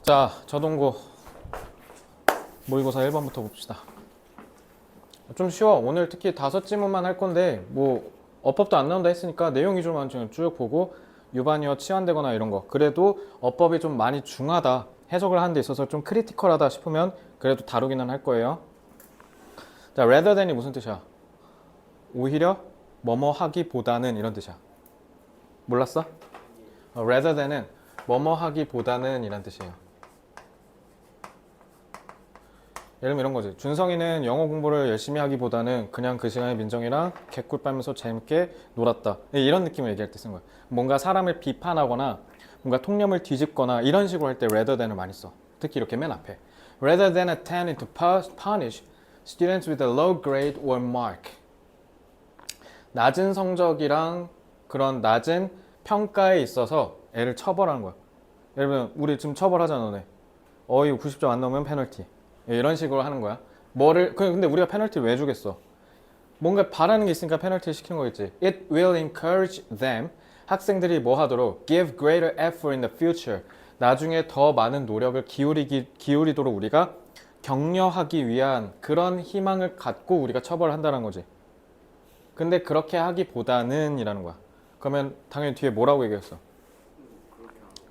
자, 저동고 모의고사 1번부터 봅시다. 좀 쉬워. 오늘 특히 5지문만 할 건데 뭐 어법도 안 나온다 했으니까 내용 위주로만 쭉 보고 유반이어 치환되거나 이런 거, 그래도 어법이 좀 많이 중하다, 해석을 하는 데 있어서 좀 크리티컬하다 싶으면 그래도 다루기는 할 거예요. 자, rather than이 무슨 뜻이야? 오히려 뭐뭐 하기보다는 이런 뜻이야. 몰랐어? rather than은 뭐뭐 하기보다는 이란 뜻이에요. 예를 들면 이런 거지. 준성이는 영어 공부를 열심히 하기보다는 그냥 그 시간에 민정이랑 개꿀 빨면서 재밌게 놀았다. 이런 느낌을 얘기할 때 쓴 거야. 뭔가 사람을 비판하거나 뭔가 통념을 뒤집거나 이런 식으로 할 때 rather than을 많이 써. 특히 이렇게 맨 앞에. Rather than attempting to punish students with a low grade or mark. 낮은 성적이랑 그런 낮은 평가에 있어서 애를 처벌하는 거야. 예를 들면 우리 지금 처벌하잖아, 너네. 이거 90점 안 넘으면 페널티. 이런 식으로 하는 거야. 근데 우리가 페널티를 왜 주겠어? 뭔가 바라는 게 있으니까 페널티를 시키는 거겠지. It will encourage them. 학생들이 뭐 하도록? Give greater effort in the future. 나중에 더 많은 노력을 기울이도록 우리가 격려하기 위한 그런 희망을 갖고 우리가 처벌을 한다는 거지. 근데 그렇게 하기보다는 이라는 거야. 그러면 당연히 뒤에 뭐라고 얘기했어?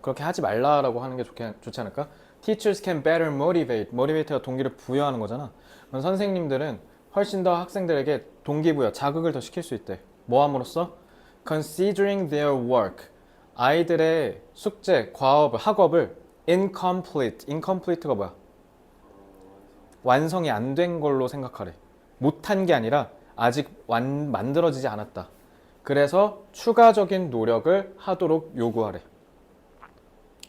그렇게 하지 말라라고 하는 게 좋지 않을까? Teachers can better motivate. motivate가 동기를 부여하는 거잖아. 그럼 선생님들은 훨씬 더 학생들에게 동기부여, 자극을 더 시킬 수 있대. 뭐 함으로써? Considering their work. 아이들의 숙제, 학업을 incomplete. incomplete가 뭐야? 완성이 안 된 걸로 생각하래. 못한 게 아니라 아직 만들어지지 않았다. 그래서 추가적인 노력을 하도록 요구하래.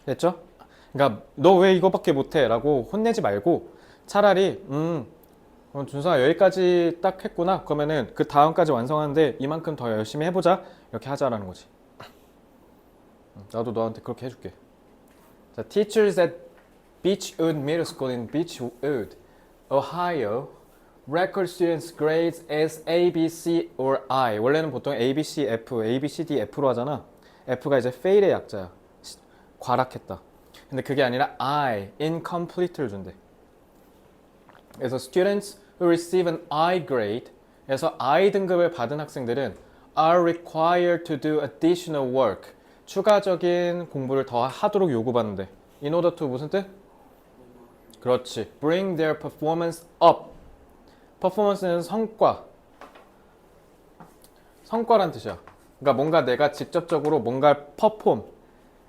됐죠? 그러니까 너 왜 이거밖에 못해? 라고 혼내지 말고 차라리 준서아 여기까지 딱 했구나. 그러면은 그 다음까지 완성하는데 이만큼 더 열심히 해보자. 이렇게 하자라는 거지. 나도 너한테 그렇게 해줄게. 자, teachers at Beechwood Middle School in Beechwood, Ohio record students grades as A, B, C or I. 원래는 보통 A, B, C, F, A, B, C, D, F로 하잖아. F가 이제 fail의 약자야. 과락했다. 근데 그게 아니라 I, incomplete를 준대. 그래서 students who receive an I grade, 그래서 I 등급을 받은 학생들은 are required to do additional work. 추가적인 공부를 더 하도록 요구받는데. In order to 무슨 뜻? 그렇지. Bring their performance up. performance는 성과란 뜻이야. 그러니까 뭔가 내가 직접적으로 뭔가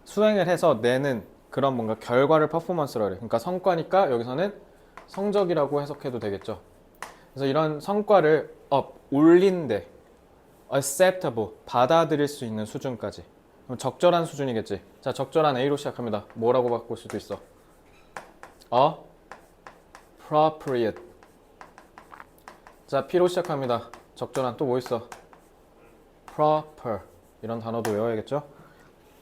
수행을 해서 내는 그런 뭔가 결과를 퍼포먼스라 그래. 그러니까 성과니까 여기서는 성적이라고 해석해도 되겠죠. 그래서 이런 성과를 올린데 acceptable, 받아들일 수 있는 수준까지. 그럼 적절한 수준이겠지. 자, 적절한 A로 시작합니다. 뭐라고 바꿀 수도 있어? appropriate. 자, P로 시작합니다. 적절한 또 뭐 있어? proper. 이런 단어도 외워야겠죠?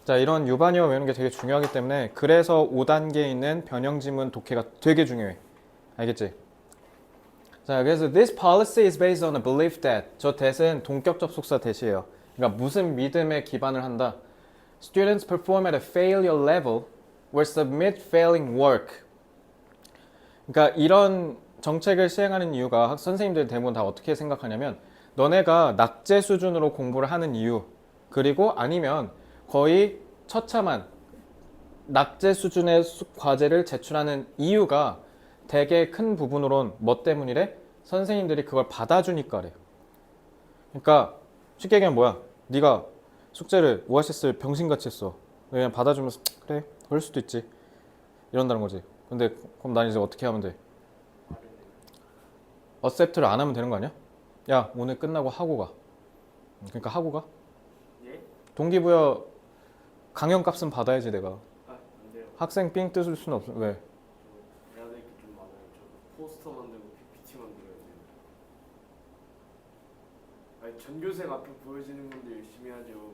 자, 이런 유반이어 외우는 게 되게 중요하기 때문에 그래서 5단계에 있는 변형지문 독해가 되게 중요해. 알겠지? 자, 그래서 this policy is based on a belief that. 저 that은 동격 접속사 that이에요. 그러니까 무슨 믿음에 기반을 한다. Students perform at a failure level or submit failing work. 그러니까 이런 정책을 시행하는 이유가 선생님들 대부분 다 어떻게 생각하냐면 너네가 낙제 수준으로 공부를 하는 이유, 그리고 아니면 거의 처참한 낙제 수준의 과제를 제출하는 이유가 되게 큰 부분으론 뭐 때문이래? 선생님들이 그걸 받아주니까래. 그러니까 쉽게 얘기하면 뭐야? 네가 숙제를 오아시스를 병신같이 했어. 그냥 받아주면서 그래 그럴 수도 있지 이런다는 거지. 근데 그럼 난 이제 어떻게 하면 돼? 어셉트를 안 하면 되는 거 아니야? 야, 오늘 끝나고 하고 가. 그러니까 하고 가? 예? 동기부여 강연값은 받아야지 내가. 안 돼요. 학생 삥 뜯을 수는 없어. 왜? 해야 될 게 좀 많아요. 저 포스터 만들고 PPT 만들어야 돼요. 아니 전교생 앞에 보여지는 건데 열심히 해야죠.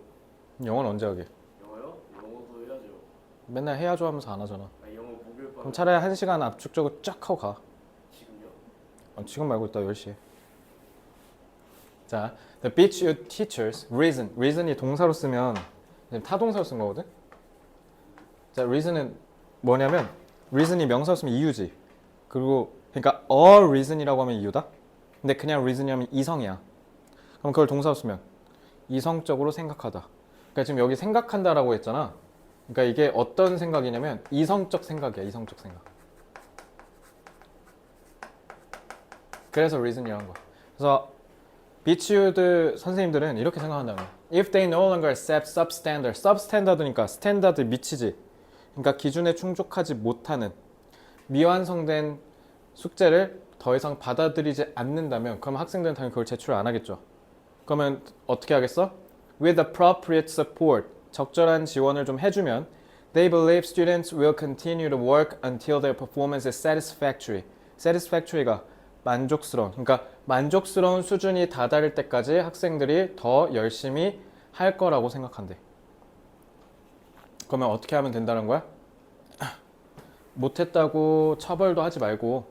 영어는 언제 하게? 영어요? 영어도 해야죠. 맨날 해야죠 하면서 안 하잖아. 아니 영어 목요일 밤. 그럼 차라리 1시간 압축적으로 쫙 하고 가. 지금요? 지금 말고 이따 10시에. 자, the Beechwood teachers, reason이 동사로 쓰면 타동사로 쓴 거거든? 자, reason은 뭐냐면 reason이 명사였으면 이유지. 그리고 그러니까 a reason이라고 하면 이유다. 근데 그냥 reason이라면 이성이야. 그럼 그걸 동사로 쓰면 이성적으로 생각하다. 그러니까 지금 여기 생각한다라고 했잖아. 그러니까 이게 어떤 생각이냐면 이성적 생각이야. 이성적 생각. 그래서 reason이라는 거야. 그래서 비치우드 선생님들은 이렇게 생각한다면 if they no longer accept substandard. substandard니까 스탠다드 미치지. 그러니까 기준에 충족하지 못하는 미완성된 숙제를 더 이상 받아들이지 않는다면 그럼 학생들은 당연히 그걸 제출 안 하겠죠. 그러면 어떻게 하겠어? With appropriate support, 적절한 지원을 좀 해주면 they believe students will continue to work until their performance is satisfactory. satisfactory가 만족스러운, 그러니까 만족스러운 수준이 다다를 때까지 학생들이 더 열심히 할 거라고 생각한대. 그러면 어떻게 하면 된다는 거야? 못했다고 처벌도 하지 말고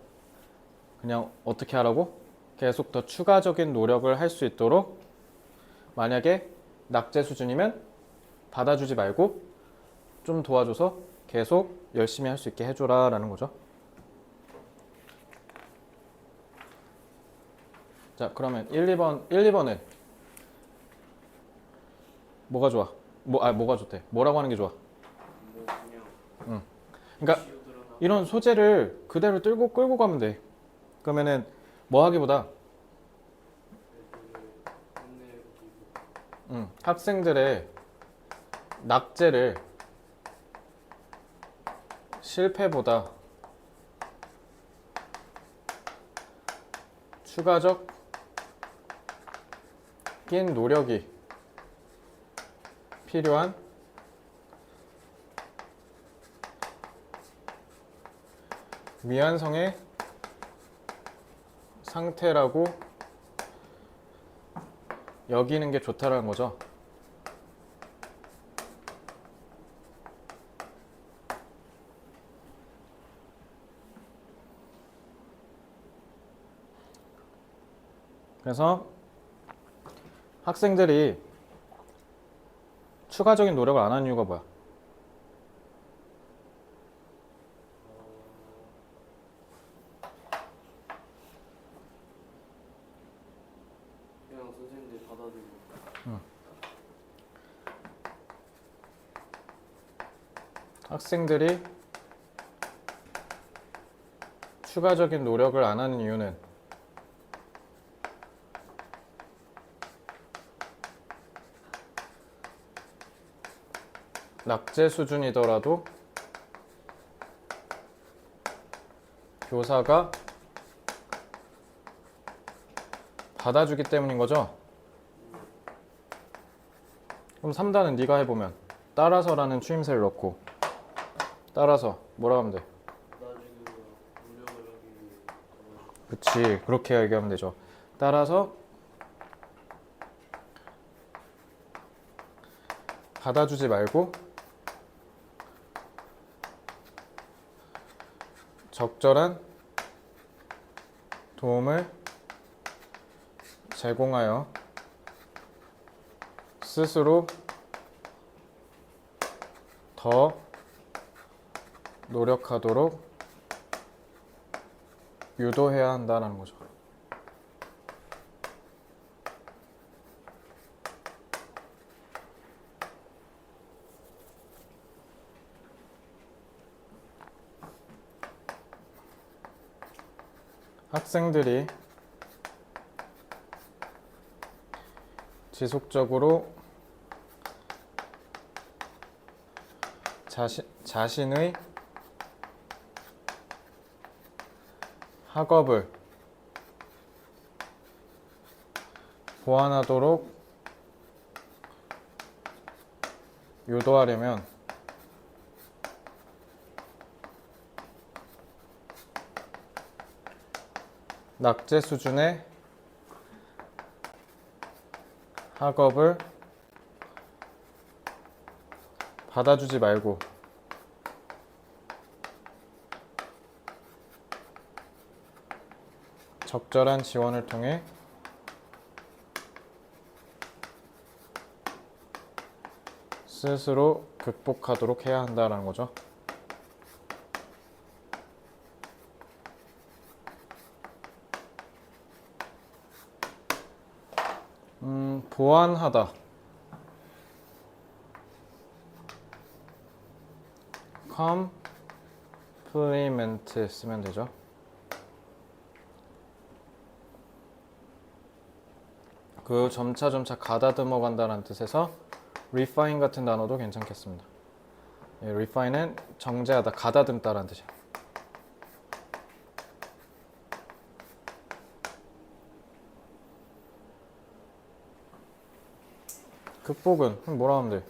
그냥 어떻게 하라고? 계속 더 추가적인 노력을 할 수 있도록 만약에 낙제 수준이면 받아주지 말고 좀 도와줘서 계속 열심히 할 수 있게 해줘라 라는 거죠. 자, 그러면 1,2번은 뭐가 좋아? 뭐가 좋대? 뭐라고 하는 게 좋아? 뭐 그냥 그러니까 치우들어나 이런 소재를 그대로 끌고 가면 돼. 그러면은 뭐 하기보다 애들을 혼내고 학생들의 낙제를 실패보다 추가적 낀 노력이 필요한 미완성의 상태라고 여기는 게 좋다라는 거죠. 그래서 학생들이 추가적인 노력을 안 하는 이유가 뭐야? 그냥 선생님들이 받아들이고 학생들이 추가적인 노력을 안 하는 이유는 낙제 수준이더라도 교사가 받아주기 때문인 거죠. 그럼 3단은 네가 해보면 따라서라는 추임새를 넣고 따라서 뭐라고 하면 돼? 받아주기보다 노력을 하기 위해 받아주고 그치, 그렇게 얘기하면 되죠. 따라서 받아주지 말고 적절한 도움을 제공하여 스스로 더 노력하도록 유도해야 한다는 거죠. 학생들이 지속적으로 자신의 학업을 보완하도록 유도하려면 낙제 수준의 학업을 받아주지 말고 적절한 지원을 통해 스스로 극복하도록 해야 한다는 거죠. 보완하다. complement 쓰면 되죠. 그 점차 가다듬어 간다는 뜻에서 refine 같은 단어도 괜찮겠습니다. 예, refine은 정제하다, 가다듬다라는 뜻이에요. 극복은 뭐라 하면 돼?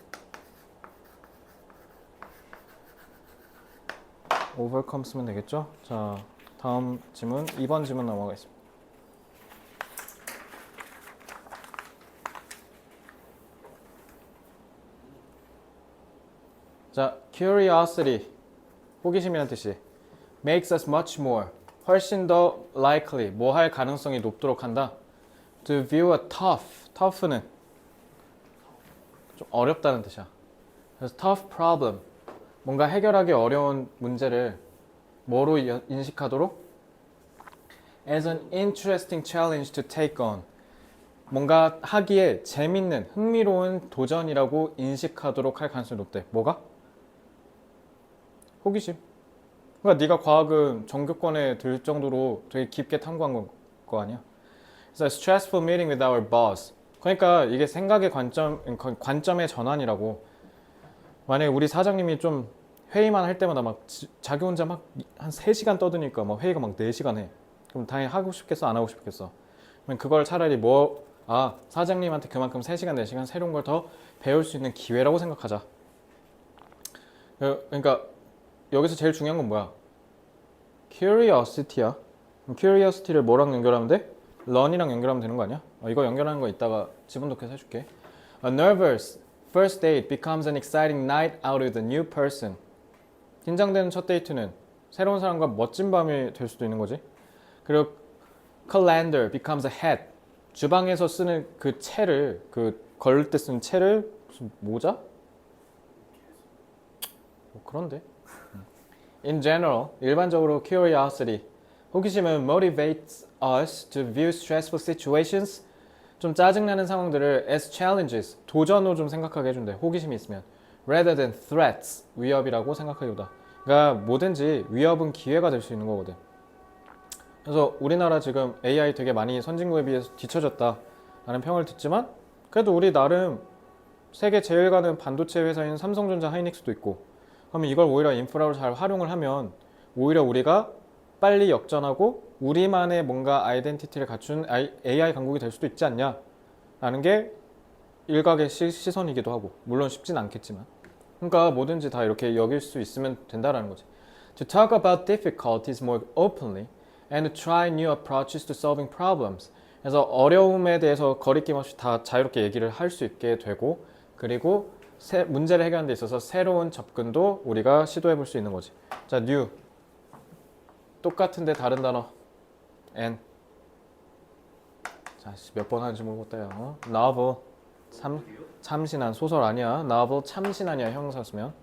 overcome 쓰면 되겠죠? 자, 다음 지문 2번 지문 넘어가겠습니다. 자, curiosity, 호기심이라는 뜻이 makes us much more, 훨씬 더 likely, 뭐 할 가능성이 높도록 한다. To view a tough는 좀 어렵다는 뜻이야. 그래서 tough problem, 뭔가 해결하기 어려운 문제를 뭐로 인식하도록? As an interesting challenge to take on, 뭔가 하기에 재밌는, 흥미로운 도전이라고 인식하도록 할 가능성이 높대. 뭐가? 호기심. 그러니까 네가 과학은 전교권에 들 정도로 되게 깊게 탐구한 거 아니야? It's a stressful meeting with our boss. 그러니까 이게 생각의 관점의 전환이라고. 만약에 우리 사장님이 좀 회의만 할 때마다 막 자기 혼자 막 한 3시간 떠드니까 막 회의가 막 4시간 해. 그럼 당연히 하고 싶겠어? 안 하고 싶겠어? 그럼 그걸 차라리 사장님한테 그만큼 3시간, 4시간 새로운 걸 더 배울 수 있는 기회라고 생각하자. 그러니까 여기서 제일 중요한 건 뭐야? curiosity야. 그럼 curiosity를 뭐랑 연결하면 돼? learn이랑 연결하면 되는 거 아니야? 이거 연결하는 거 이따가 지분독해서 해줄게. A nervous first date becomes an exciting night out with a new person. 긴장되는 첫 데이트는 새로운 사람과 멋진 밤이 될 수도 있는 거지. 그리고 colander becomes a hat. 주방에서 쓰는 그 채를, 걸을 때 쓰는 채를 무슨 모자? 뭐 그런데. In general, 일반적으로 curiosity, 호기심은 motivates us to view stressful situations, 좀 짜증나는 상황들을 as challenges, 도전으로 좀 생각하게 해준대. 호기심이 있으면. rather than threats, 위협이라고 생각하기보다. 그러니까 뭐든지 위협은 기회가 될 수 있는 거거든. 그래서 우리나라 지금 AI 되게 많이 선진국에 비해서 뒤처졌다 라는 평을 듣지만 그래도 우리 나름 세계 제일 가는 반도체 회사인 삼성전자 하이닉스도 있고, 그러면 이걸 오히려 인프라로 잘 활용을 하면 오히려 우리가 빨리 역전하고 우리만의 뭔가 아이덴티티를 갖춘 AI 강국이 될 수도 있지 않냐 라는 게 일각의 시선이기도 하고, 물론 쉽진 않겠지만. 그러니까 뭐든지 다 이렇게 여길 수 있으면 된다라는 거지. To talk about difficulties more openly and to try new approaches to solving problems. 그래서 어려움에 대해서 거리낌 없이 다 자유롭게 얘기를 할 수 있게 되고, 그리고 문제를 해결하는 데 있어서 새로운 접근도 우리가 시도해 볼 수 있는 거지. 자, new. 똑같은데 다른 단어. and. 자, 몇 번 하는지 모르겠다요. novel. 참신한. 소설 아니야. novel 참신한이야, 형용사 쓰면.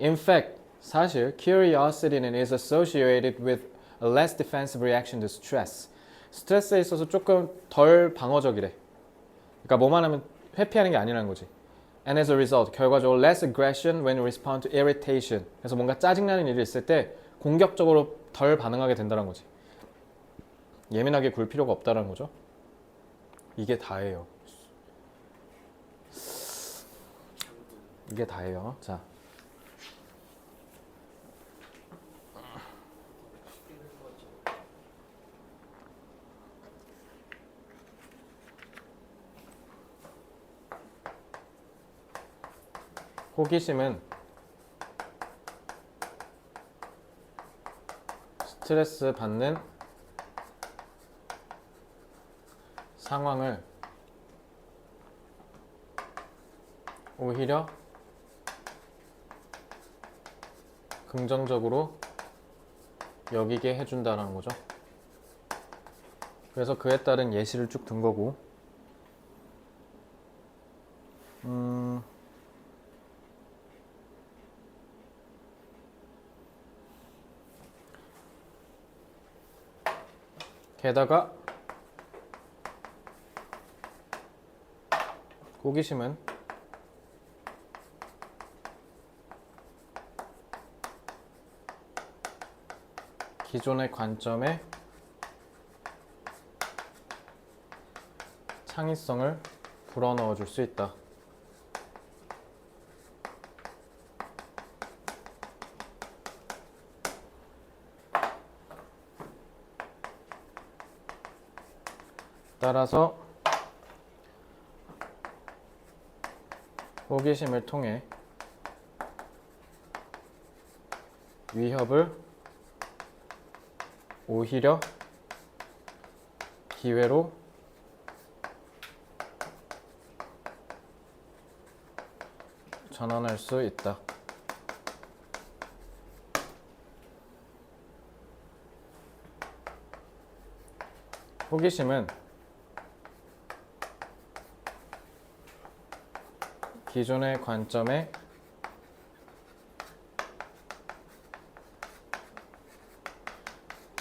In fact, 사실 curiosity는 is associated with a less defensive reaction to stress. 스트레스에 있어서 조금 덜 방어적이래. 그러니까 뭐만 하면 회피하는 게 아니라는 거지. And as a result, 결과적으로 less aggression when respond to irritation. 그래서 뭔가 짜증나는 일이 있을 때 공격적으로 덜 반응하게 된다는 거지. 예민하게 굴 필요가 없다는 거죠. 이게 다예요. 이게 다예요. 자. 호기심은 스트레스 받는 상황을 오히려 긍정적으로 여기게 해준다는 거죠. 그래서 그에 따른 예시를 쭉 든 거고, 게다가 호기심은 기존의 관점에 창의성을 불어넣어 줄 수 있다. 따라서 호기심을 통해 위협을 오히려 기회로 전환할 수 있다. 호기심은 기존의 관점에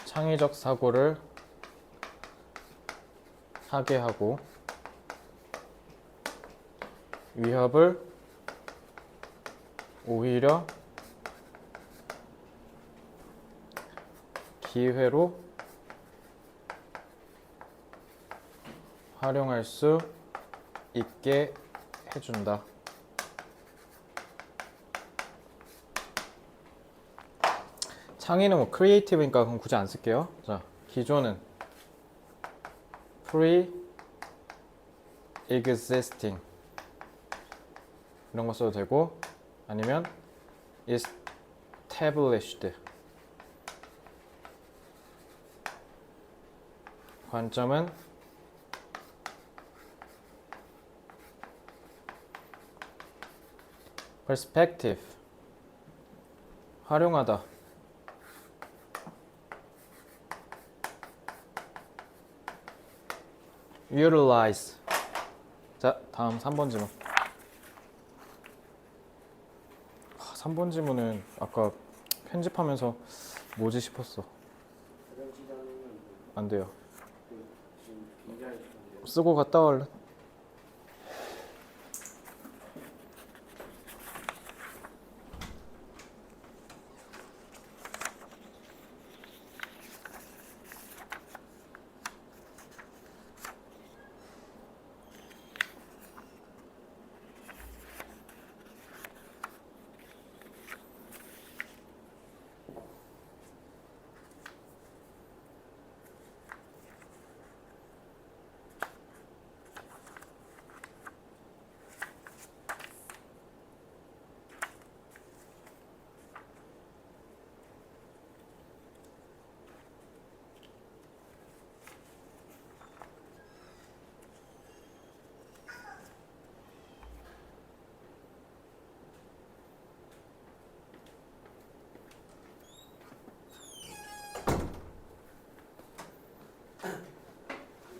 창의적 사고를 하게 하고 위협을 오히려 기회로 활용할 수 있게 해준다. 창의는 뭐 크리에이티브니까 그럼 굳이 안 쓸게요. 자, 기존은 pre-existing 이런 거 써도 되고 아니면 established 관점은 perspective 활용하다. utilize. 자, 다음 3번 지문. 3번 지문은 아까 편집하면서 뭐지 싶었어. 안 돼요. 지금 굉장히 좋은데요. 쓰고 갔다 와 얼른.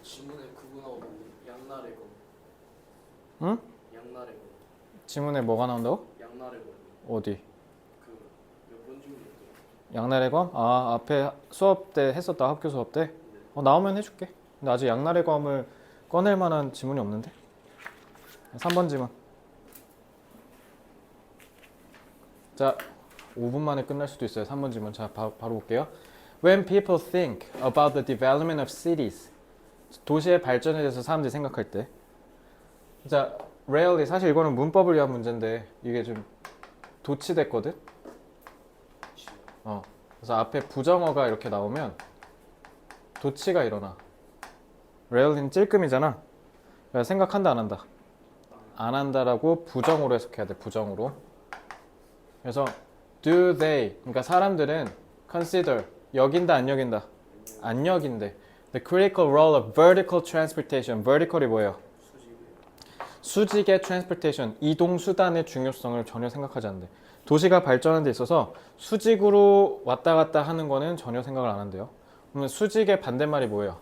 지문에 그거 나오던데 양날의 검. 응? 양날의 검. 지문에 뭐가 나온다고? 양날의 검. 어디? 그 몇 번 지문이었죠? 양날의 검? 아, 앞에 수업 때 했었다. 학교 수업 때? 나오면 해줄게. 근데 아직 양날의 검을 꺼낼 만한 지문이 없는데? 3번 지문. 자, 5분 만에 끝날 수도 있어요. 3번 지문. 자, 바로 볼게요. When people think about the development of cities, 도시의 발전에 대해서 사람들이 생각할 때, 자, rarely 사실 이거는 문법을 위한 문제인데 이게 좀 도치됐거든. 그래서 앞에 부정어가 이렇게 나오면 도치가 일어나. rarely는 찔끔이잖아. 그러니까 생각한다 안 한다. 안 한다라고 부정으로 해석해야 돼. 부정으로. 그래서 do they 그러니까 사람들은 consider 여긴다 안 여긴다 안 여긴대. The critical role of vertical transportation. vertical이 뭐예요? 수직의 transportation 이동 수단의 중요성을 전혀 생각하지 않는데. 도시가 발전하는 데 있어서 수직으로 왔다 갔다 하는 거는 전혀 생각을 안 한대요. 그러면 수직의 반대말이 뭐예요?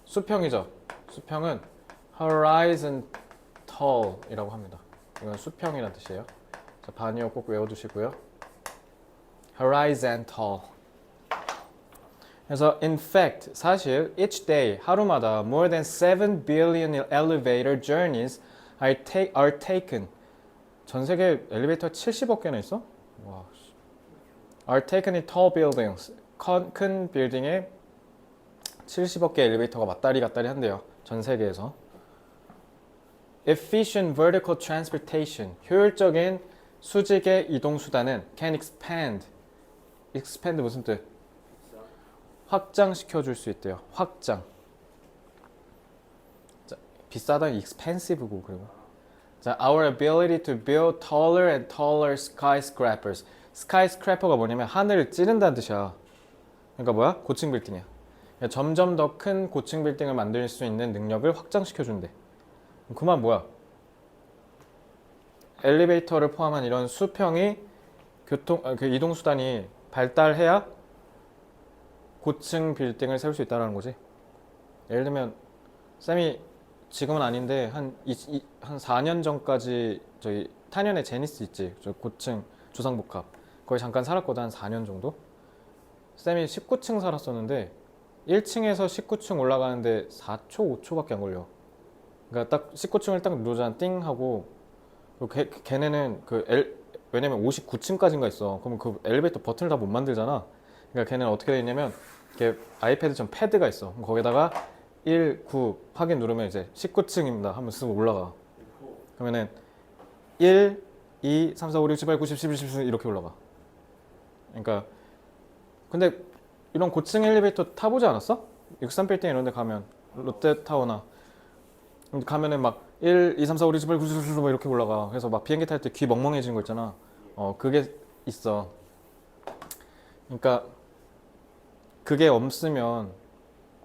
수평이죠. 수평은 horizontal이라고 합니다. 이건 수평이라는 뜻이에요. 자, 반이어 꼭 외워두시고요. horizontal. 그래서 in fact 사실 each day 하루마다 more than 7 billion elevator journeys are taken. 전 세계 엘리베이터 70억 개나 있어? 와. are taken in tall buildings. 큰 빌딩에 70억 개 엘리베이터가 왔다리 갔다리 한대요. 전 세계에서. Efficient vertical transportation. 효율적인 수직의 이동 수단은 can expand. expand 무슨 뜻? 확장시켜 줄 수 있대요. 확장. 자, 비싸다는 expensive고 그리고. 자, our ability to build taller and taller skyscrapers. skyscraper가 뭐냐면 하늘을 찌른다는 뜻이야. 그러니까 뭐야? 고층 빌딩이야. 그러니까 점점 더 큰 고층 빌딩을 만들 수 있는 능력을 확장시켜 준대. 그 말 뭐야? 엘리베이터를 포함한 이런 수평이 그 이동 수단이 발달해야 고층 빌딩을 세울 수 있다는 거지. 예를 들면 쌤이 지금은 아닌데 한 4년 전까지 저희 탄현의 제니스 있지. 저 고층 주상복합. 거기 잠깐 살았거든. 한 4년 정도. 쌤이 19층 살았었는데 1층에서 19층 올라가는데 4초, 5초밖에 안 걸려. 그러니까 딱 19층을 딱 누르잖아. 띵 하고 걔네는 왜냐면 59층까지인가 있어. 그러면 그 엘리베이터 버튼을 다 못 만들잖아. 그러니까 걔는 어떻게 돼 있냐면 이렇게 아이패드처럼 패드가 있어. 그럼 거기다가 1, 9 확인 누르면 이제 19층입니다 하면 쓱 올라가. 그러면은 1, 2, 3, 4, 5, 6, 7, 8, 9, 10, 11, 12 이렇게 올라가. 그러니까 근데 이런 고층 엘리베이터 타보지 않았어? 63빌딩 이런 데 가면 롯데타워나 가면은 막 1, 2, 3, 4, 5, 6, 7, 8, 9, 10, 11, 12 이렇게 올라가. 그래서 막 비행기 탈 때 귀 멍멍해지는 거 있잖아. 그게 있어. 그러니까 그게 없으면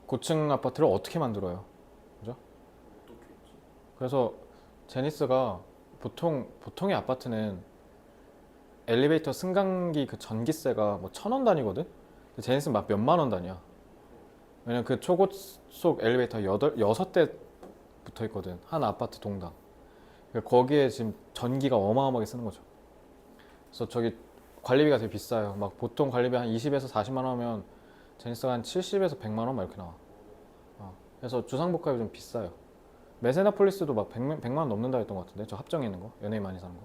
고층 아파트를 어떻게 만들어요? 그죠? 그래서 제니스가 보통의 아파트는 엘리베이터 승강기 그 전기세가 뭐 1,000원 단위거든? 근데 제니스는 막 몇만 원 단위야. 왜냐면 그 초고속 엘리베이터 6대 붙어 있거든. 한 아파트 동당. 그러니까 거기에 지금 전기가 어마어마하게 쓰는 거죠. 그래서 저기 관리비가 되게 비싸요. 막 보통 관리비 한 20에서 40만 원 하면 제니스가 한 70에서 100만 원 막 이렇게 나와. 그래서 주상복합이 좀 비싸요. 메세나폴리스도 막 100만 원 넘는다 했던 것 같은데 저 합정에 있는 거 연예인 많이 사는 거.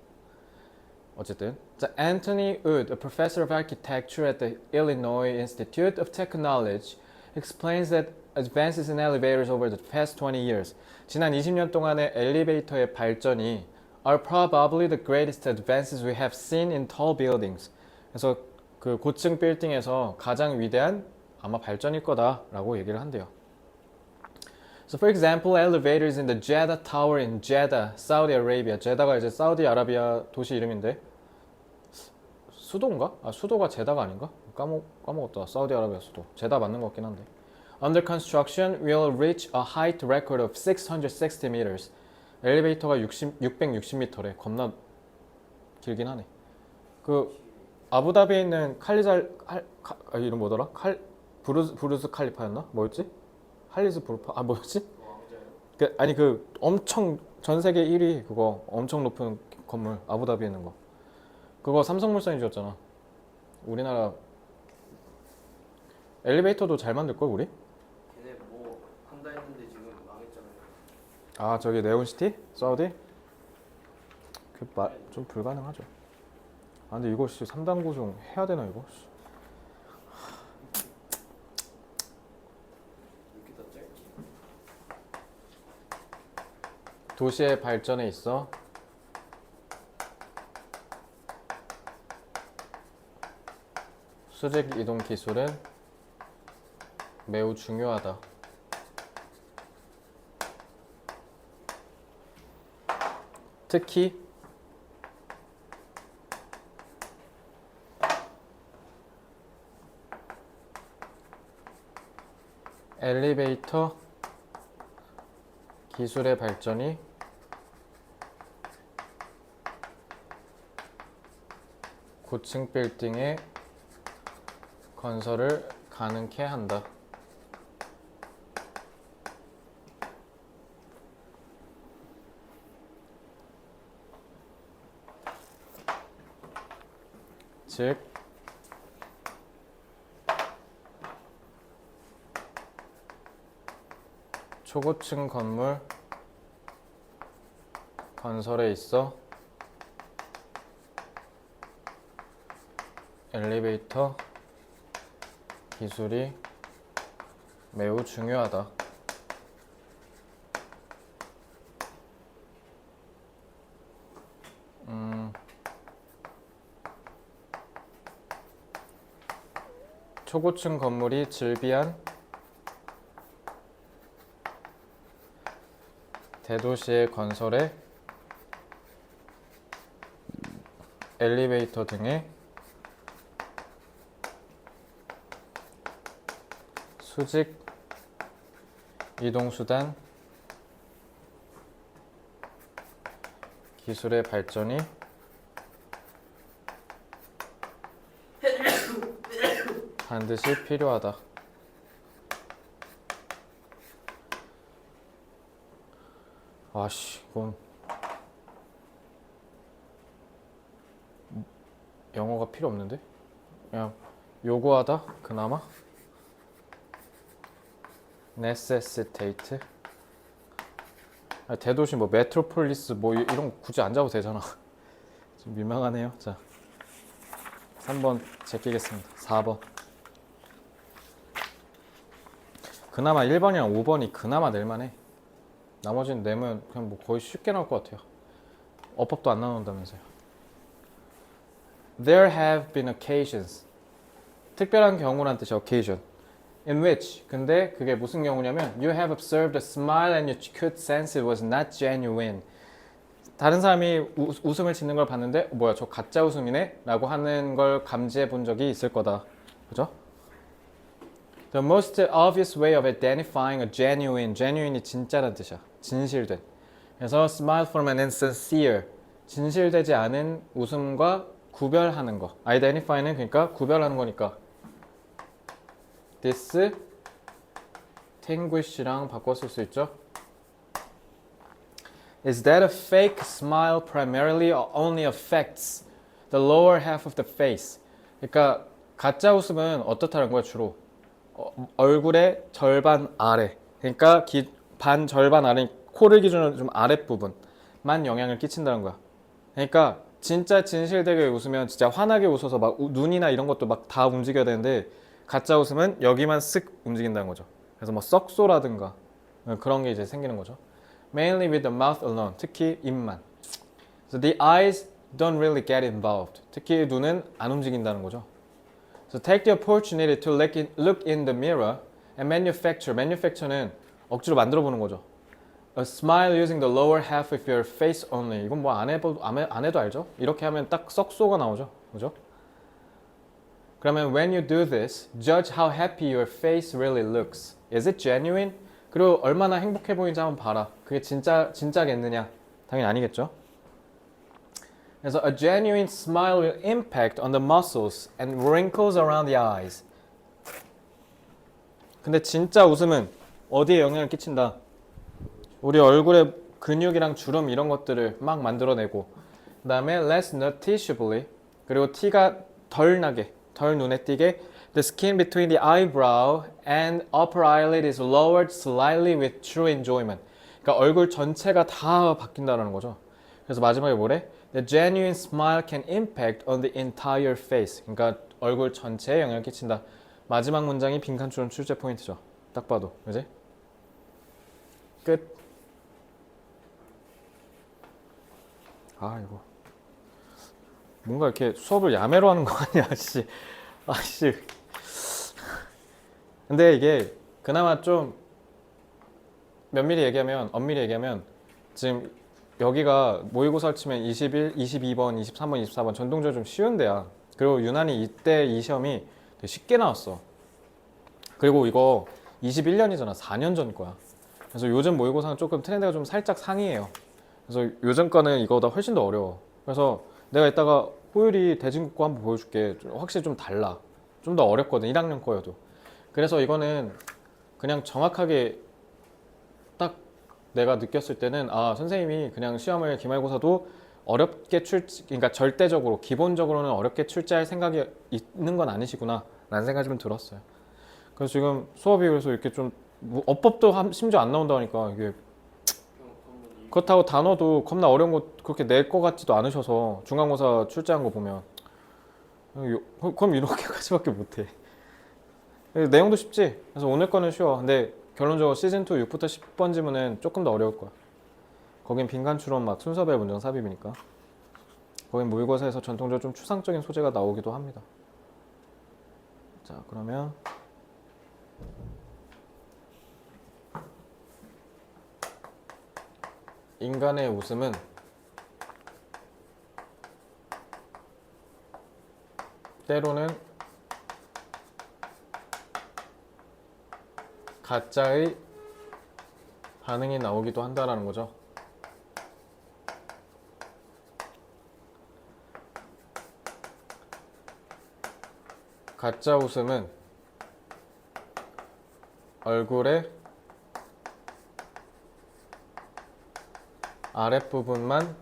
어쨌든 자, Anthony Wood, a professor of architecture at the Illinois Institute of Technology, explains that advances in elevators over the past 20 years, 지난 20년 동안의 엘리베이터의 발전이 are probably the greatest advances we have seen in tall buildings. 그래서 그 고층 빌딩에서 가장 위대한 아마 발전일 거다라고 얘기를 한대요. So for example, elevators in the Jeddah Tower in Jeddah, Saudi Arabia. 제다가 이제 사우디아라비아 도시 이름인데 수도인가? 수도가 제다가 아닌가? 까먹었다. 사우디아라비아 수도. 제다 맞는 것 같긴 한데. Under construction will reach a height record of 660 meters. 엘리베이터가 660m래. 겁나 길긴 하네. 그 아부다비에 있는 이름 뭐더라? 부르즈 칼리파였나? 뭐였지? 할리스 브루파 뭐였지? 아니 그 엄청 전 세계 1위 그거 엄청 높은 건물 아부다비에 있는 거 그거 삼성물산이 지었잖아. 우리나라 엘리베이터도 잘 만들걸 우리? 걔네 뭐 한다 했는데 지금 망했잖아요. 아 저기 네온시티? 사우디? 좀 불가능하죠. 근데 이거 3단 고정 해야 되나 이거? 이렇게 다 짧지? 도시의 발전에 있어 수직 이동 기술은 매우 중요하다. 특히 엘리베이터 기술의 발전이 고층 빌딩의 건설을 가능케 한다. 즉 초고층 건물 건설에 있어 엘리베이터 기술이 매우 중요하다. 초고층 건물이 즐비한 대도시의 건설에 엘리베이터 등의 수직 이동수단 기술의 발전이 반드시 필요하다. 아씨, 이건 영어가 필요 없는데? 그냥 요구하다? 그나마? necessitate. 대도시 뭐 메트로폴리스 뭐 이런 거 굳이 안 잡아도 되잖아. 좀 민망하네요. 자, 3번 제끼겠습니다. 4번. 그나마 1번이랑 5번이 그나마 낼만해. 나머지는 내면 그냥 뭐 거의 쉽게 나올 것 같아요. 어법도 안 나온다면서요. There have been occasions. 특별한 경우란 뜻이 occasion. In which. 근데 그게 무슨 경우냐면 You have observed a smile and you could sense it was not genuine. 다른 사람이 웃음을 짓는 걸 봤는데 뭐야 저 가짜 웃음이네? 라고 하는 걸 감지해 본 적이 있을 거다. 그죠? The most obvious way of identifying a genuine이 진짜란 뜻이야. 진실된. 그래서 smile from an insincere. 진실되지 않은 웃음과 구별하는 거. identify는 그러니까 구별하는 거니까 distinguish랑 바꿔 쓸 수 있죠. Is that a fake smile primarily or only affects the lower half of the face? 그러니까 가짜 웃음은 어떻다는 거야 주로? 얼굴의 절반 아래. 그러니까 반 절반 아래 코를 기준으로 좀 아랫부분만 영향을 끼친다는 거야. 그러니까 진짜 진실되게 웃으면 진짜 환하게 웃어서 막 눈이나 이런 것도 막 다 움직여야 되는데 가짜 웃음은 여기만 쓱 움직인다는 거죠. 그래서 뭐 썩소라든가 그런 게 이제 생기는 거죠. Mainly with the mouth alone. 특히 입만. So the eyes don't really get involved. 특히 눈은 안 움직인다는 거죠. So take the opportunity to look in the mirror and manufacture. Manufacture는 억지로 만들어 보는 거죠. A smile using the lower half of your face only. 이건 뭐 안 해도 알죠? 이렇게 하면 딱 썩소가 나오죠. 그죠? 그러면 when you do this, judge how happy your face really looks. Is it genuine? 그리고 얼마나 행복해 보이는지 한번 봐라. 그게 진짜겠느냐? 당연히 아니겠죠? 그래서 a genuine smile will impact on the muscles and wrinkles around the eyes. 근데 진짜 웃음은 어디에 영향을 끼친다? 우리 얼굴에 근육이랑 주름 이런 것들을 막 만들어내고 그 다음에 less noticeably 그리고 티가 덜 나게 덜 눈에 띄게 the skin between the eyebrow and upper eyelid is lowered slightly with true enjoyment. 그러니까 얼굴 전체가 다 바뀐다는 거죠. 그래서 마지막에 뭐래? The genuine smile can impact on the entire face. 그러니까 얼굴 전체에 영향을 끼친다. 마지막 문장이 빈칸추론 출제 포인트죠. 딱 봐도. 그지? 끝. 아 이거 뭔가 이렇게 수업을 야매로 하는 거 아니야 씨. 아씨. 근데 이게 그나마 좀 엄밀히 얘기하면 지금 여기가 모의고사를 치면 21, 22번, 23번, 24번 전통적으로 좀 쉬운 데야. 그리고 유난히 이때 이 시험이 되게 쉽게 나왔어. 그리고 이거 21년이잖아. 4년 전 거야. 그래서 요즘 모의고사는 조금 트렌드가 좀 살짝 상이에요. 그래서 요즘 거는 이거보다 훨씬 더 어려워. 그래서 내가 이따가 호율이 대진국고 한번 보여줄게. 확실히 좀 달라. 좀 더 어렵거든. 1학년 거여도. 그래서 이거는 그냥 정확하게 딱 내가 느꼈을 때는 아 선생님이 그냥 시험을 기말고사도 어렵게 그러니까 절대적으로 기본적으로는 어렵게 출제할 생각이 있는 건 아니시구나 라는 생각이 좀 들었어요. 그래서 지금 수업이 그래서 이렇게 좀 뭐 어법도 심지어 안 나온다니까 이게. 그냥 한번 이 그렇다고 단어도 겁나 어려운 거 그렇게 낼 것 같지도 않으셔서 중간고사 출제한 거 보면 그럼 이렇게까지밖에 못해. 내용도 쉽지. 그래서 오늘 거는 쉬워. 근데 결론적으로 시즌2 6부터 10번 지문은 조금 더 어려울 거야. 거긴 빈칸 추론 막 순서별 문장 삽입이니까. 거긴 모의고사에서 전통적으로 좀 추상적인 소재가 나오기도 합니다. 자, 그러면 인간의 웃음은 때로는 가짜의 반응이 나오기도 한다라는 거죠. 가짜 웃음은 얼굴의 아랫부분만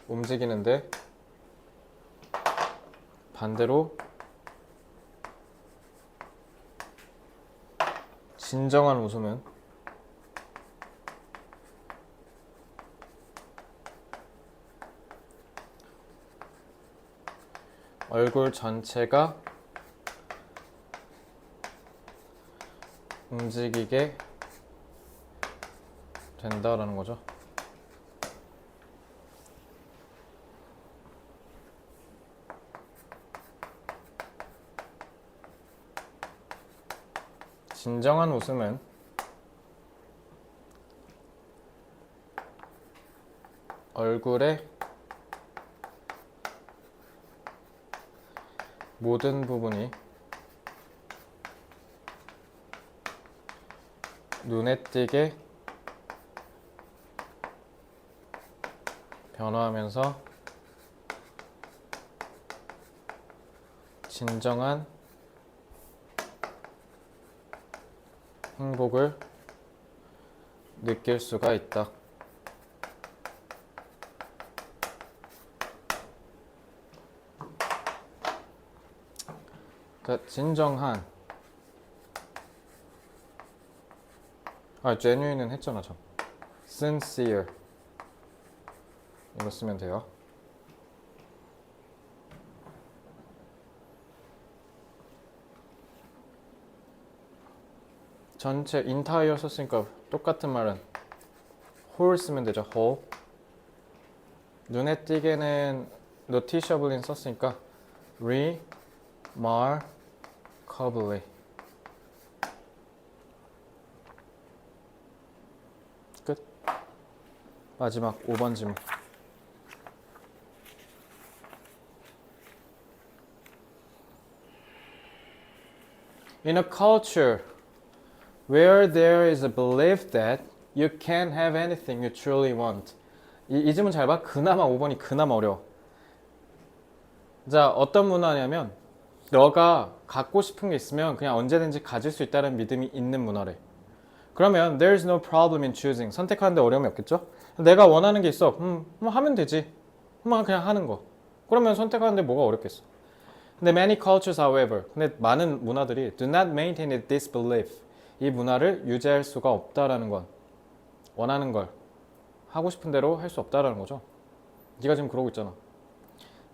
움직이는데 반대로 진정한 웃음은 얼굴 전체가 움직이게 된다라는 거죠. 진정한 웃음은 얼굴의 모든 부분이 눈에 띄게 변화하면서 진정한 행복을 느낄 수가 있다. 진정한 genuine은 했잖아. 참 sincere 이거 쓰면 돼요. 전체 entire 썼으니까 똑같은 말은 whole 쓰면 되죠. whole. 눈에 띄게는 noticeably는 썼으니까 remarkably. 끝. 마지막 5번 질문. In a culture where there is a belief that you can have anything you truly want. 이 질문 잘 봐. 그나마 5번이 그나마 어려워. 자, 어떤 문화냐면 너가 갖고 싶은 게 있으면 그냥 언제든지 가질 수 있다는 믿음이 있는 문화래. 그러면 there's no problem in choosing. 선택하는데 어려움이 없겠죠? 내가 원하는 게 있어. 뭐 하면 되지. 그냥 하는 거. 그러면 선택하는데 뭐가 어렵겠어? 근데 many cultures, however, 근데 많은 문화들이 do not maintain this belief. 이 문화를 유지할 수가 없다라는 건 원하는 걸 하고 싶은 대로 할 수 없다라는 거죠. 네가 지금 그러고 있잖아.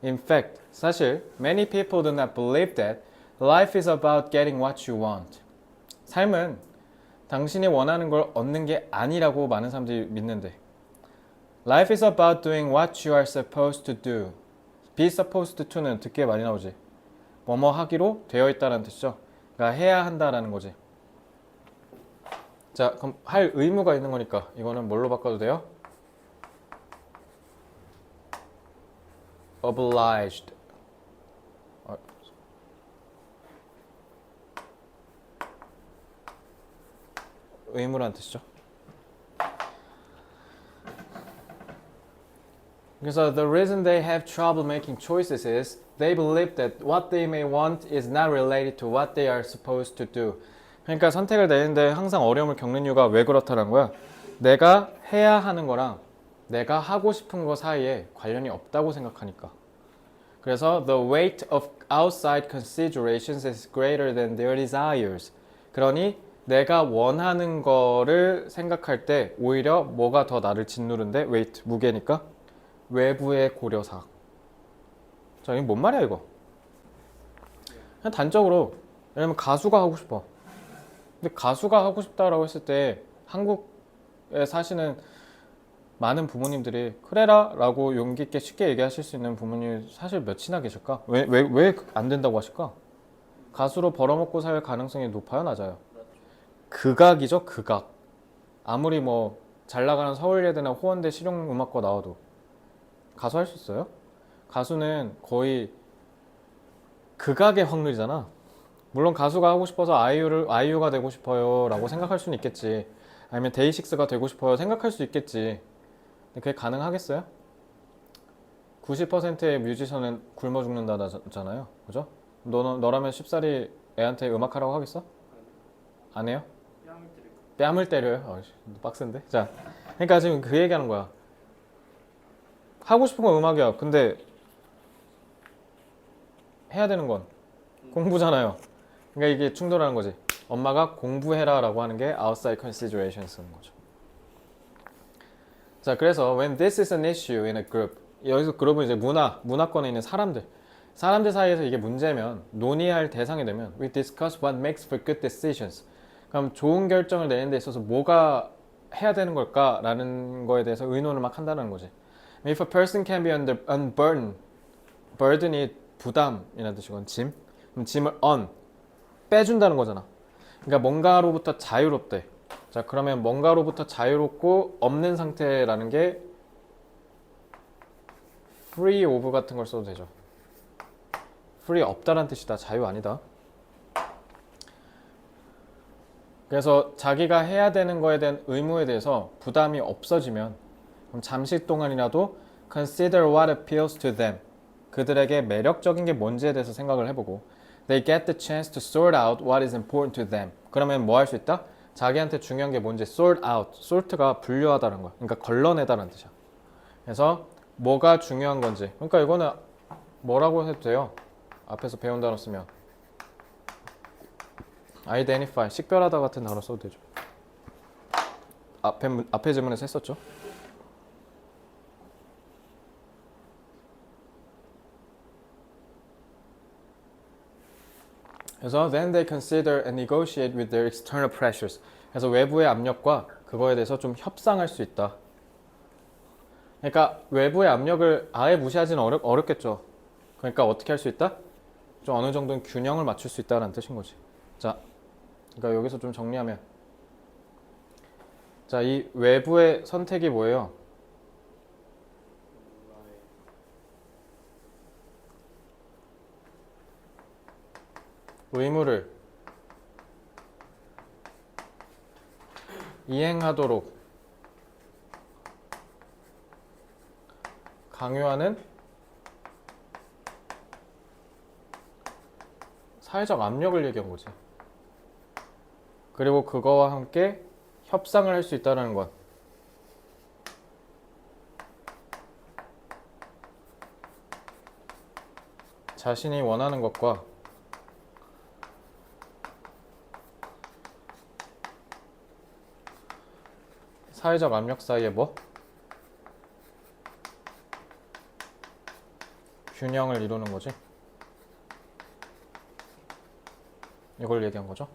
In fact, 사실 many people do not believe that life is about getting what you want. 삶은 당신이 원하는 걸 얻는 게 아니라고 많은 사람들이 믿는데 Life is about doing what you are supposed to do. Be supposed to는 듣기에 많이 나오지. 뭐뭐 하기로 되어 있다는 뜻이죠. 그러니까 해야 한다라는 거지. 자, 그럼 할 의무가 있는 거니까 이거는 뭘로 바꿔도 돼요? Obliged. 의무라는 뜻이죠. 그래서 the reason they have trouble making choices is they believe that what they may want is not related to what they are supposed to do. 그러니까 선택을 내는데 항상 어려움을 겪는 이유가 왜 그렇다는 거야? 내가 해야 하는 거랑 내가 하고 싶은 거 사이에 관련이 없다고 생각하니까. 그래서 the weight of outside considerations is greater than their desires. 그러니 내가 원하는 거를 생각할 때 오히려 뭐가 더 나를 짓누른데? weight, 무게니까? 외부의 고려사항. 자, 이게 뭔 말이야 이거? 그냥 단적으로 예를 들면 가수가 하고 싶어. 근데 가수가 하고 싶다라고 했을 때 한국에 사시는 많은 부모님들이 그래라 라고 용기 있게 쉽게 얘기하실 수 있는 부모님이 사실 몇이나 계실까? 왜 안 된다고 하실까? 가수로 벌어먹고 살 가능성이 높아요, 낮아요? 극악이죠, 극악. 아무리 뭐 잘 나가는 서울예대나 호원대 실용음악과 나와도 가수 할 수 있어요? 가수는 거의 극악의 확률이잖아. 물론 가수가 하고 싶어서 아이유가 되고 싶어요 라고 생각할 수는 있겠지. 아니면 데이식스가 되고 싶어요 생각할 수 있겠지. 근데 그게 가능하겠어요? 90%의 뮤지션은 굶어 죽는다잖아요. 그죠? 너라면 쉽사리 애한테 음악하라고 하겠어? 안 해요? 뺨을 때려요? 빡센데? 자, 그러니까 지금 그 얘기하는 거야. 하고 싶은 건 음악이야. 근데 해야 되는 건 공부잖아요. 그러니까 이게 충돌하는 거지. 엄마가 공부해라 라고 하는 게 outside considerations인 거죠. 자, 그래서 when this is an issue in a group, 여기서 그룹은 이제 문화권에 있는 사람들 사이에서 이게 문제면, 논의할 대상이 되면 we discuss what makes for good decisions. 그럼 좋은 결정을 내는 데 있어서 뭐가 해야 되는 걸까라는 거에 대해서 의논을 막 한다는 거지. If a person can be unburdened, burden이 부담이라는 뜻이건 짐, 그럼 짐을 빼준다는 거잖아. 그러니까 뭔가로부터 자유롭대. 자, 그러면 뭔가로부터 자유롭고 없는 상태라는 게 free of 같은 걸 써도 되죠. free 없다란 뜻이다. 자유 아니다. 그래서 자기가 해야 되는 거에 대한 의무에 대해서 부담이 없어지면 그럼 잠시 동안이라도 consider what appeals to them. 그들에게 매력적인 게 뭔지에 대해서 생각을 해보고 they get the chance to sort out what is important to them. 그러면 뭐 할 수 있다? 자기한테 중요한 게 뭔지 sort out. sort가 분류하다는 거야. 그러니까 걸러내다는 뜻이야. 그래서 뭐가 중요한 건지. 그러니까 이거는 뭐라고 해도 돼요. 앞에서 배운 단어 쓰면 identify, 식별하다 같은 단어 써도 되죠. 앞에 질문에서 했었죠. 그래서 then they consider and negotiate with their external pressures. 그래서 외부의 압력과 그거에 대해서 좀 협상할 수 있다. 그러니까 외부의 압력을 아예 무시하지는 어렵겠죠. 그러니까 어떻게 할 수 있다? 좀 어느 정도는 균형을 맞출 수 있다는 뜻인 거지. 자, 그러니까 여기서 좀 정리하면, 자, 이 외부의 선택이 뭐예요? 의무를 이행하도록 강요하는 사회적 압력을 얘기한 거지. 그리고 그거와 함께 협상을 할 수 있다는 것. 자신이 원하는 것과 사회적 압력 사이에 뭐? 균형을 이루는 거지. 이걸 얘기한 거죠.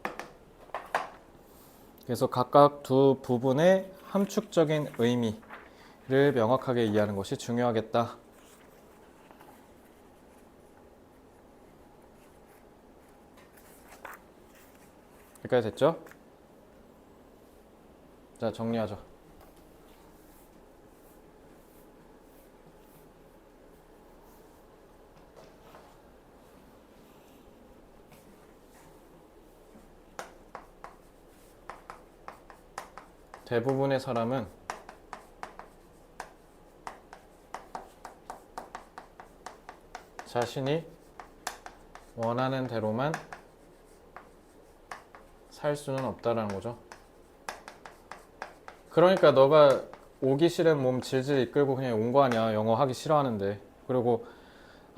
그래서 각각 두 부분의 함축적인 의미를 명확하게 이해하는 것이 중요하겠다. 여기까지 됐죠? 자, 정리하죠. 대부분의 사람은 자신이 원하는 대로만 살 수는 없다라는 거죠. 그러니까 너가 오기 싫은 몸 질질 이끌고 그냥 온 거 아니야. 영어 하기 싫어하는데. 그리고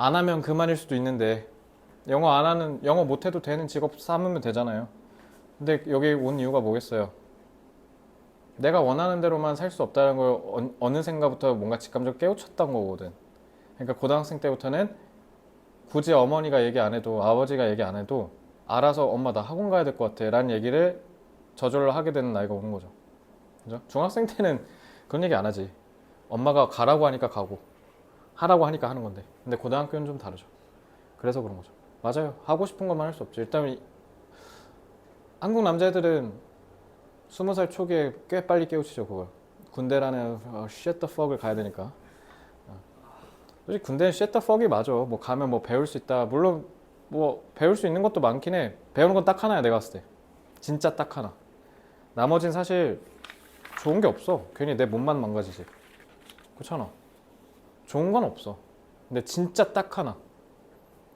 안 하면 그만일 수도 있는데 영어 안 하는 영어 못해도 되는 직업 삼으면 되잖아요. 근데 여기 온 이유가 뭐겠어요? 내가 원하는 대로만 살 수 없다는 걸 어느샌가부터 뭔가 직감적으로 깨우쳤던 거거든. 그러니까 고등학생 때부터는 굳이 어머니가 얘기 안 해도 아버지가 얘기 안 해도 알아서 엄마 나 학원 가야 될 것 같아 라는 얘기를 저절로 하게 되는 나이가 오는 거죠. 그죠? 중학생 때는 그런 얘기 안 하지. 엄마가 가라고 하니까 가고 하라고 하니까 하는 건데. 근데 고등학교는 좀 다르죠. 그래서 그런 거죠. 맞아요. 하고 싶은 것만 할 수 없죠. 일단 한국 남자애들은 20살 초기에 꽤 빨리 깨우치죠 그걸. 군대라는 shit the fuck을 가야 되니까. 솔직히 군대는 shit the fuck이 맞아. 뭐 가면 뭐 배울 수 있다. 물론 뭐 배울 수 있는 것도 많긴 해. 배우는 건 딱 하나야 내가 봤을 때. 진짜 딱 하나. 나머진 사실 좋은 게 없어. 괜히 내 몸만 망가지지. 그렇잖아. 좋은 건 없어. 근데 진짜 딱 하나.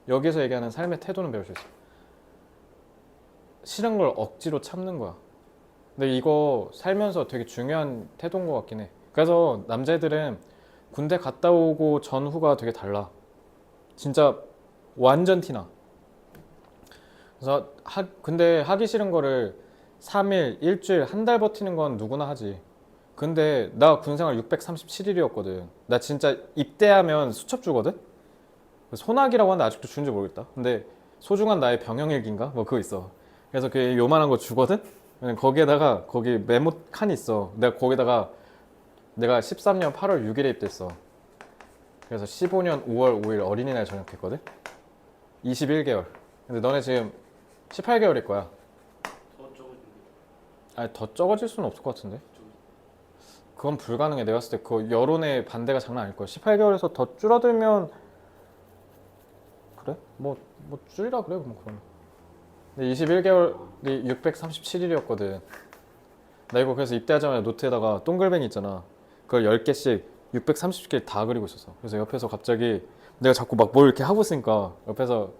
여기서 얘기하는 삶의 태도는 배울 수 있어. 싫은 걸 억지로 참는 거야. 근데 이거 살면서 되게 중요한 태도인 것 같긴 해. 그래서 남자애들은 군대 갔다 오고 전후가 되게 달라. 진짜 완전 티나. 그래서 근데 하기 싫은 거를 3일, 일주일, 한 달 버티는 건 누구나 하지. 근데 나 군생활 637일이었거든. 나 진짜 입대하면 수첩 주거든? 소나기라고 하는데 아직도 주는지 모르겠다. 근데 소중한 나의 병영일기인가? 뭐 그거 있어. 그래서 그 요만한 거 주거든? 거기에다가 거기 메모 칸이 있어. 내가 거기다가 내가 13년 8월 6일에 입대했어. 그래서 15년 5월 5일 어린이날 전역했거든? 21개월. 근데 너네 지금 18개월일 거야. 더 적어진대. 아니 더 적어질 수는 없을 것 같은데? 그건 불가능해. 내가 봤을 때 그 여론의 반대가 장난 아닐 거야. 18개월에서 더 줄어들면 그래? 뭐 줄이라 그래 뭐 그러면. 근데 21개월이 637일이었거든. 나 이거 그래서 입대하자마자 노트에다가 동글뱅이 있잖아. 그걸 10개씩 630개 다 그리고 있었어. 그래서 옆에서 갑자기 내가 자꾸 막 뭘 이렇게 하고 있으니까 옆에서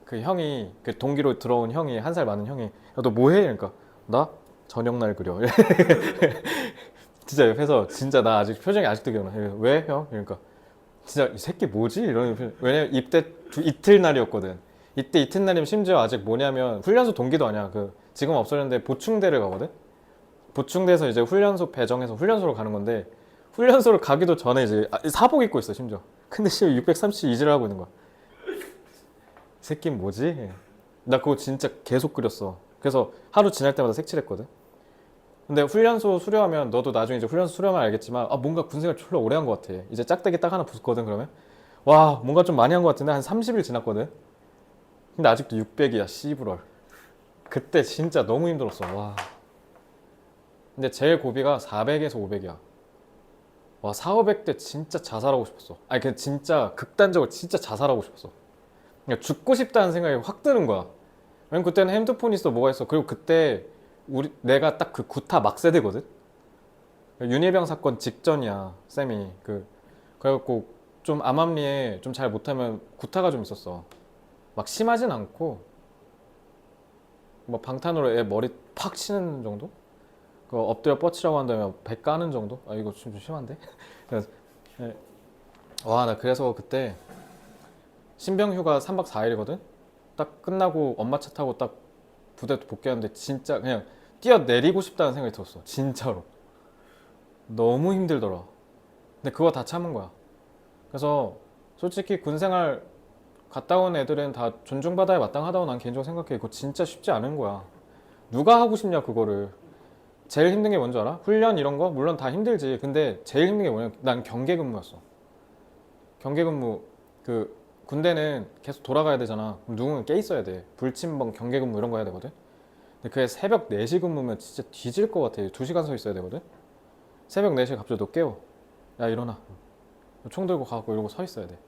그 형이 그 동기로 들어온 형이 한 살 많은 형이 야, 너 뭐해? 그러니까 나 저녁날 그려. 진짜 옆에서 진짜 나 아직 표정이 아직도 기억나. 왜 형? 그러니까 진짜 이 새끼 뭐지? 이러는 표정. 왜냐면 입대 이틀날이었거든. 이때 이틀날이면 심지어 아직 뭐냐면 훈련소 동기도 아니야. 그 지금 없어졌는데 보충대를 가거든. 보충대에서 이제 훈련소 배정해서 훈련소로 가는 건데 훈련소를 가기도 전에 이제 사복 입고 있어 심지어. 근데 지금 632지를 하고 있는 거야. 이 새끼 뭐지? 나 그거 진짜 계속 그렸어. 그래서 하루 지날 때마다 색칠했거든. 근데 훈련소 수료하면 너도 나중에 이제 훈련소 수료하면 알겠지만 아 뭔가 군생활 졸라 오래 한 것 같아. 이제 짝대기 딱 하나 붙거든 그러면. 와 뭔가 좀 많이 한 것 같은데 한 30일 지났거든. 근데 아직도 600이야 씨부럴. 그때 진짜 너무 힘들었어. 와. 근데 제일 고비가 400에서 500이야. 와 4, 500대 진짜 자살하고 싶었어. 아니 그 진짜 극단적으로 진짜 자살하고 싶었어. 그러니까 죽고 싶다는 생각이 확 드는 거야. 왜냐면 그때는 핸드폰 있어 뭐가 있어. 그리고 그때 내가 딱 그 구타 막 세대거든. 윤예병 사건 직전이야 쌤이. 그래갖고 좀 암암리에 좀 잘 못하면 구타가 좀 있었어. 막 심하진 않고 뭐 방탄으로 애 머리 팍 치는 정도? 그 엎드려 뻗치라고 한 다음에 배 까는 정도? 아 이거 좀 심한데? 그래서 와 나 그래서 그때 신병휴가 3박 4일이거든? 딱 끝나고 엄마 차 타고 딱 부대 복귀하는데 진짜 그냥 뛰어내리고 싶다는 생각이 들었어. 진짜로. 너무 힘들더라. 근데 그거 다 참은 거야. 그래서 솔직히 군생활 갔다 온 애들은 다 존중받아야 마땅하다고 난 개인적으로 생각해. 그거 진짜 쉽지 않은 거야. 누가 하고 싶냐 그거를. 제일 힘든 게 뭔지 알아? 훈련 이런 거 물론 다 힘들지. 근데 제일 힘든 게 뭐냐? 난 경계 근무였어. 경계 근무. 그 군대는 계속 돌아가야 되잖아. 그럼 누군가 깨 있어야 돼. 불침번 경계 근무 이런 거 해야 되거든. 근데 그게 새벽 4시 근무면 진짜 뒤질 것 같아. 2시간 서 있어야 되거든. 새벽 4시에 갑자기 너 깨워. 야 일어나. 총 들고 가고 이러고 서 있어야 돼.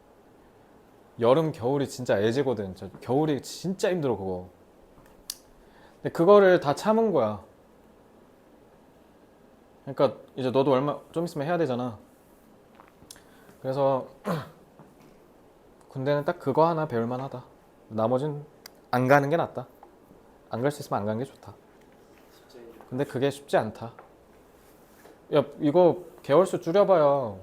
여름 겨울이 진짜 애지거든. 겨울이 진짜 힘들어 그거. 근데 그거를 다 참은 거야. 그러니까 이제 너도 얼마 좀 있으면 해야 되잖아. 그래서 군대는 딱 그거 하나 배울 만하다. 나머진 안 가는 게 낫다. 안 갈 수 있으면 안 가는 게 좋다. 근데 그게 쉽지 않다. 야 이거 개월수 줄여봐야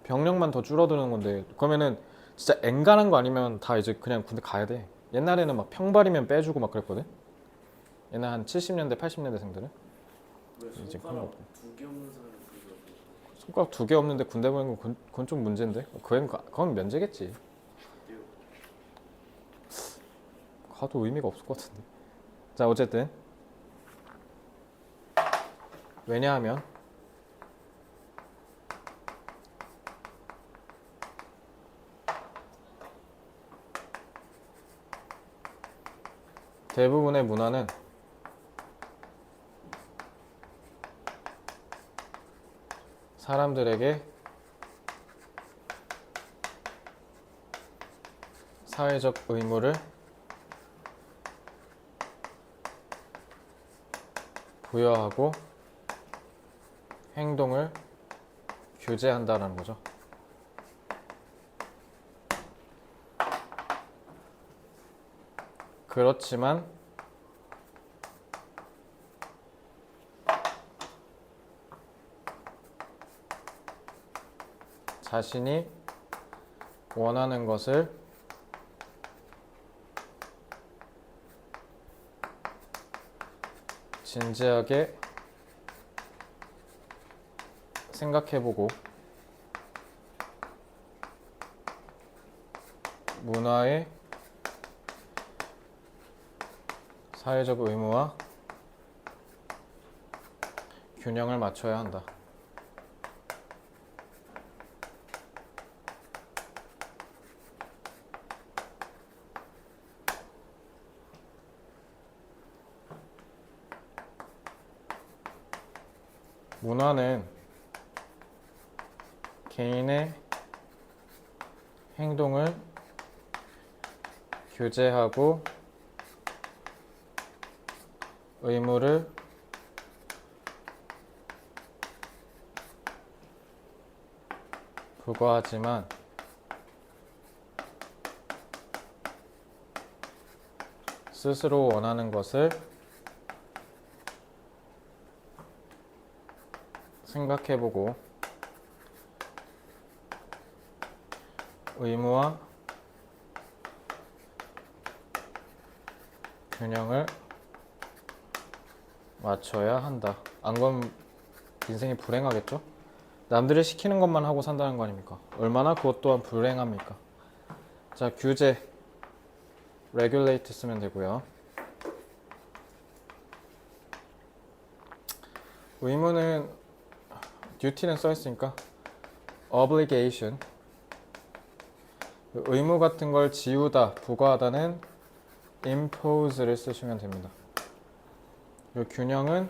병력만 더 줄어드는 건데 그러면은 진짜 엔간한 거 아니면 다 이제 그냥 군대 가야 돼. 옛날에는 막 평발이면 빼주고 막 그랬거든. 옛날 한 70년대 80년대생들은 왜 이제 그런 거 손가락 없고. 2개 없는 사람이 그거 손가락 2개 없는데 군대 보낸 건 그건 좀 문제인데. 그건 면제겠지. 가도 의미가 없을 것 같은데. 자, 어쨌든 왜냐하면 대부분의 문화는 사람들에게 사회적 의무를 부여하고 행동을 규제한다라는 거죠. 그렇지만 자신이 원하는 것을 진지하게 생각해보고 문화의 사회적 의무와 균형을 맞춰야 한다. 문화는 개인의 행동을 규제하고 의무를 부과하지만 스스로 원하는 것을 생각해보고 의무와 균형을 맞춰야 한다. 안 그러면 인생이 불행하겠죠? 남들이 시키는 것만 하고 산다는 거 아닙니까? 얼마나 그것 또한 불행합니까? 자, 규제 regulate 쓰면 되고요. 의무는 duty는 써있으니까 obligation 의무 같은 걸 지우다, 부과하다는 impose를 쓰시면 됩니다. 이 균형은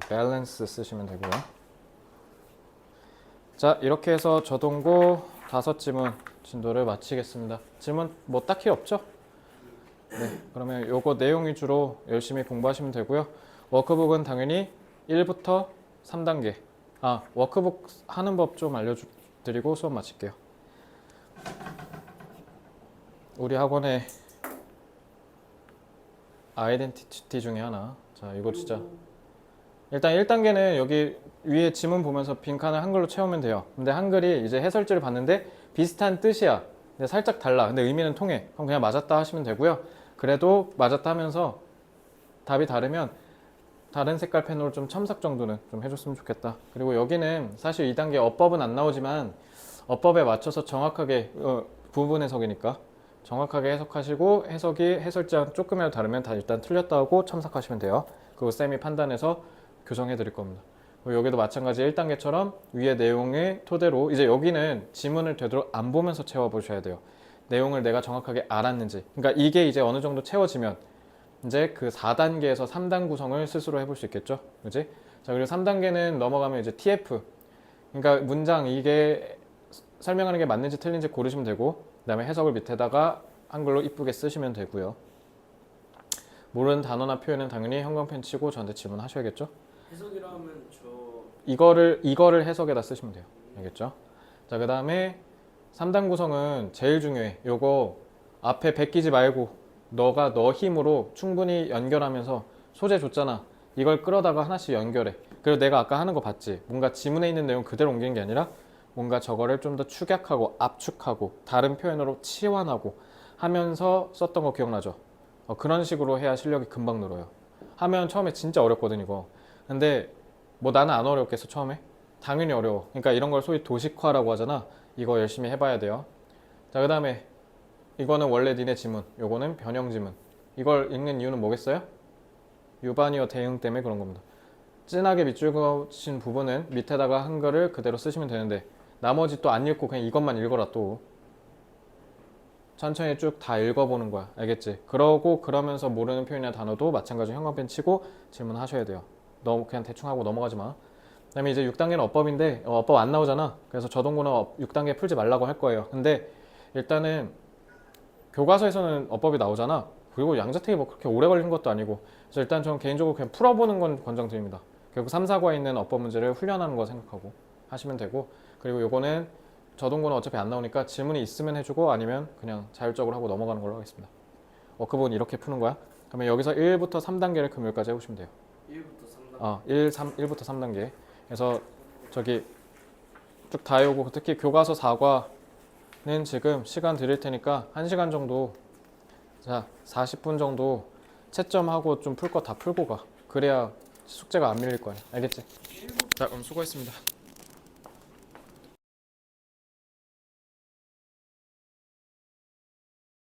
balance 쓰시면 되고요. 자, 이렇게 해서 저동고 5지문 진도를 마치겠습니다. 질문 뭐 딱히 없죠? 네, 그러면 요거 내용 위주로 열심히 공부하시면 되고요. 워크북은 당연히 1부터 3단계 워크북 하는 법 좀 알려드리고 수업 마칠게요. 우리 학원의 아이덴티티 중에 하나. 자, 이거 진짜 일단 1단계는 여기 위에 지문 보면서 빈칸을 한글로 채우면 돼요. 근데 한글이 이제 해설지를 봤는데 비슷한 뜻이야. 근데 살짝 달라. 근데 의미는 통해. 그럼 그냥 맞았다 하시면 되고요. 그래도 맞았다 하면서 답이 다르면 다른 색깔 펜으로 좀 첨삭 정도는 좀 해줬으면 좋겠다. 그리고 여기는 사실 2단계 어법은 안 나오지만 어법에 맞춰서 정확하게 부분 해석이니까 정확하게 해석하시고 해설지랑 조금이라도 다르면 다 일단 틀렸다 하고 첨삭하시면 돼요. 그리고 쌤이 판단해서 교정해 드릴 겁니다. 그리고 여기도 마찬가지 1단계처럼 위의 내용의 토대로 이제 여기는 지문을 되도록 안 보면서 채워보셔야 돼요. 내용을 내가 정확하게 알았는지. 그러니까 이게 이제 어느 정도 채워지면 이제 그 4단계에서 3단 구성을 스스로 해볼 수 있겠죠. 그지? 자, 그리고 3단계는 넘어가면 이제 TF. 그러니까 문장 이게 설명하는 게 맞는지 틀린지 고르시면 되고, 그 다음에 해석을 밑에다가 한글로 이쁘게 쓰시면 되고요. 모르는 단어나 표현은 당연히 형광펜 치고 저한테 질문하셔야겠죠. 해석이라 하면 저 이거를 해석에다 쓰시면 돼요. 알겠죠? 자, 그 다음에 3단 구성은 제일 중요해. 요거 앞에 베끼지 말고 너가 너 힘으로 충분히 연결하면서 소재 줬잖아. 이걸 끌어다가 하나씩 연결해. 그리고 내가 아까 하는 거 봤지? 뭔가 지문에 있는 내용 그대로 옮기는 게 아니라 뭔가 저거를 좀 더 축약하고 압축하고 다른 표현으로 치환하고 하면서 썼던 거 기억나죠? 그런 식으로 해야 실력이 금방 늘어요. 하면 처음에 진짜 어렵거든 이거. 근데 뭐 나는 안 어렵겠어 처음에? 당연히 어려워. 그러니까 이런 걸 소위 도식화라고 하잖아. 이거 열심히 해봐야 돼요. 자, 그 다음에 이거는 원래 니네 지문, 요거는 변형 지문. 이걸 읽는 이유는 뭐겠어요? 유반이어 대응 때문에 그런 겁니다. 진하게 밑줄 그으신 부분은 밑에다가 한글을 그대로 쓰시면 되는데 나머지 또 안 읽고 그냥 이것만 읽어라 또. 천천히 쭉 다 읽어보는 거야. 알겠지? 그러면서 모르는 표현이나 단어도 마찬가지로 형광펜 치고 질문하셔야 돼요. 너무 그냥 대충 하고 넘어가지 마. 그 다음에 이제 6단계는 어법인데 어법 안 나오잖아. 그래서 저동고는 6단계 풀지 말라고 할 거예요. 근데 일단은 교과서에서는 어법이 나오잖아. 그리고 양자택이 뭐 그렇게 오래 걸리는 것도 아니고 그래서 일단 저는 개인적으로 그냥 풀어보는 건 권장드립니다. 결국 3, 4과에 있는 어법 문제를 훈련하는 거 생각하고 하시면 되고 그리고 요거는 저동고는 어차피 안 나오니까 질문이 있으면 해주고 아니면 그냥 자율적으로 하고 넘어가는 걸로 하겠습니다. 워크북은 이렇게 푸는 거야. 그러면 여기서 1부터 3단계를 금요일까지 해보시면 돼요. 1부터 3단계. 1부터 3단계. 그래서 저기 쭉 다 외우고 특히 교과서 4과는 지금 시간 드릴 테니까 1시간 정도 자 40분 정도 채점하고 좀 풀 거 다 풀고 가. 그래야 숙제가 안 밀릴 거야. 알겠지? 자 그럼 수고했습니다.